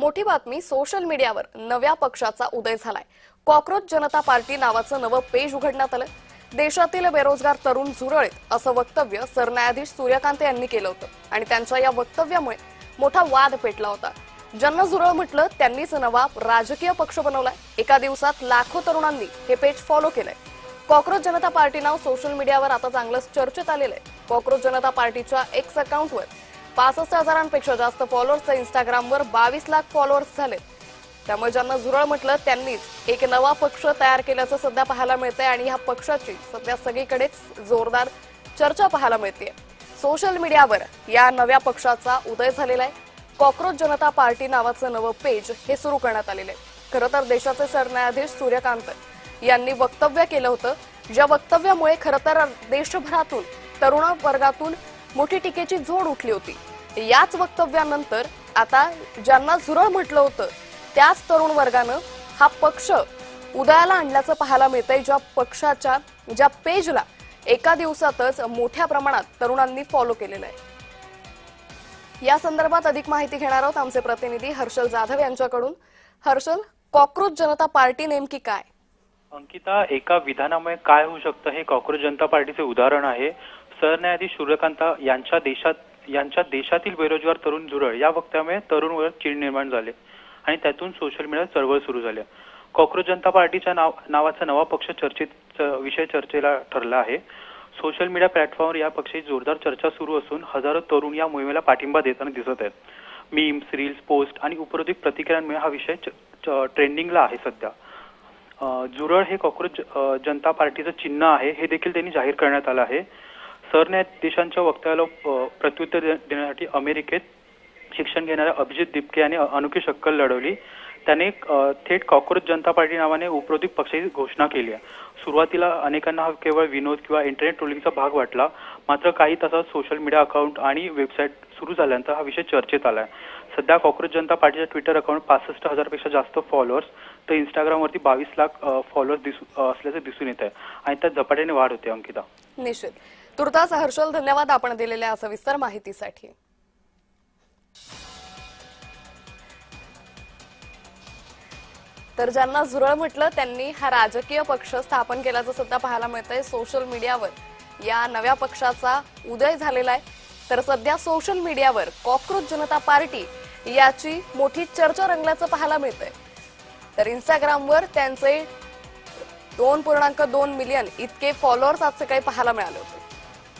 मोठी बातमी सोशल मीडियावर नव्या पक्षाचा उदय झालाय। कॉकरोच जनता पार्टी नावाचं नवं पेज उघडण्यात आलं। देशातील बेरोजगार तरुण झुरळीत असं वक्तव्य सरन्यायाधीश सूर्यकांत यांनी केलं होतं आणि त्यांच्या या वक्तव्यामुळे मोठा वाद पेटला होता। ज्यांना झुरळ म्हटलं त्यांनीच नवा राजकीय पक्ष बनवलाय। एका दिवसात लाखो तरुणांनी हे पेज फॉलो केलंय। कॉकरोच जनता पार्टी नाव सोशल मीडियावर आता चांगलंच चर्चेत आलेलं आहे। कॉकरोच जनता पार्टीच्या एक्स अकाउंटवर 65,000पेक्षा जास्त फॉलोअर्स, इंस्टाग्रामवर 22 लाख फॉलोअर्स झाले। त्यामुळे ज्यांना झुरळ म्हटलं त्यांनीच एक नवा पक्ष तयार केल्याचं सध्या पाहायला मिळतंय आणि ह्या पक्षाची सध्या सगळीकडेच जोरदार चर्चा पाहायला मिळते। सोशल मीडियावर या नव्या पक्षाचा उदय झालेला आहे। कॉकरोच जनता पार्टी नावाचं नवं पेज हे सुरू करण्यात आलेलं आहे। खरं तर देशाचे सरन्यायाधीश सूर्यकांत यांनी वक्तव्य केलं होतं, ज्या वक्तव्यामुळे खरं तर देशभरातून तरुण वर्गातून मोठी टीकेची झोड उठली होती। याच वक्तव्यानंतर आता ज्यांना झुरळ म्हटलं होतं त्याच तरुण वर्गानं हा पक्ष उदयाला आणल्याचं पाहायला मिळतंय। ज्या पक्षाच्या ज्या पेजला एका दिवसातच मोठ्या प्रमाणात तरुणांनी फॉलो केलेलं आहे। या संदर्भात अधिक माहिती घेणार आहोत आमचे प्रतिनिधी हर्षल जाधव यांच्याकडून। हर्षल, कॉकरोच जनता पार्टी नेमकी काय? अंकिता, एका विधानामुळे काय होऊ शकतं हे कॉकरोच जनता पार्टीचे उदाहरण आहे। सरन्यायाधीश सूर्यकांत यांच्या देशातील बेरोजगार तरुण झुरळ या वक्तव्यामुळे तरुण वर्गात चीड निर्माण झाले आणि त्यातून सोशल मीडियावर चळवळ सुरू झाली। कॉकरोच जनता पार्टीच्या नावाचा नवा पक्ष विषय चर्चेला ठरला आहे। सोशल मीडिया प्लॅटफॉर्मवर या पक्षाची जोरदार चर्चा सुरू असून हजारो तरुण या मोहिमेला पाठिंबा देताना दिसत आहेत। मीम्स, रील्स, पोस्ट आणि उपरोधिक प्रतिक्रियांमुळे हा विषय ट्रेंडिंगला आहे सध्या। झुरळ हे कॉकरोच जनता पार्टीचं चिन्ह आहे हे देखील त्यांनी जाहीर करण्यात आलं आहे। सरन्यायाधीशांच्या वक्तव्याला प्रत्युत्तर देण्यासाठी अमेरिकेत शिक्षण घेणाऱ्या अभिजित दिपके यांनी अनोखी शक्कल लढवली। त्याने थेट कॉकरोच जनता पार्टी नावाने उपरोधिक पक्षाची घोषणा केली आहे। सुरुवातीला अनेकांना हा केवळ विनोद किंवा इंटरनेट ट्रोलिंगचा भाग वाटला, मात्र काही तासात सोशल मीडिया अकाउंट आणि वेबसाईट सुरू झाल्यानंतर हा विषय चर्चेत आलाय। सध्या कॉकरोच जनता पार्टीच्या ट्विटर अकाउंट 65,000पेक्षा जास्त फॉलोअर्स तर इंस्टाग्रामवरती 22 लाख फॉलोअर्स असल्याचे दिसून येत आहे आणि त्यात झपाट्याने वाढ होते। अंकिता, निश्चित। तुर्तास हर्षल, धन्यवाद आपण दिलेल्या सविस्तर माहितीसाठी। तर ज्यांना झुरळ म्हटलं त्यांनी हा राजकीय पक्ष स्थापन केल्याचं सध्या पाहायला मिळतंय। सोशल मीडियावर या नव्या पक्षाचा उदय झालेला आहे। तर सध्या सोशल मीडियावर कॉकरोच जनता पार्टी याची मोठी चर्चा रंगल्याचं पाहायला मिळतंय। तर इंस्टाग्रामवर त्यांचे 2.2 मिलियन इतके फॉलोअर्स आज सकाळी पाहायला मिळाले होते।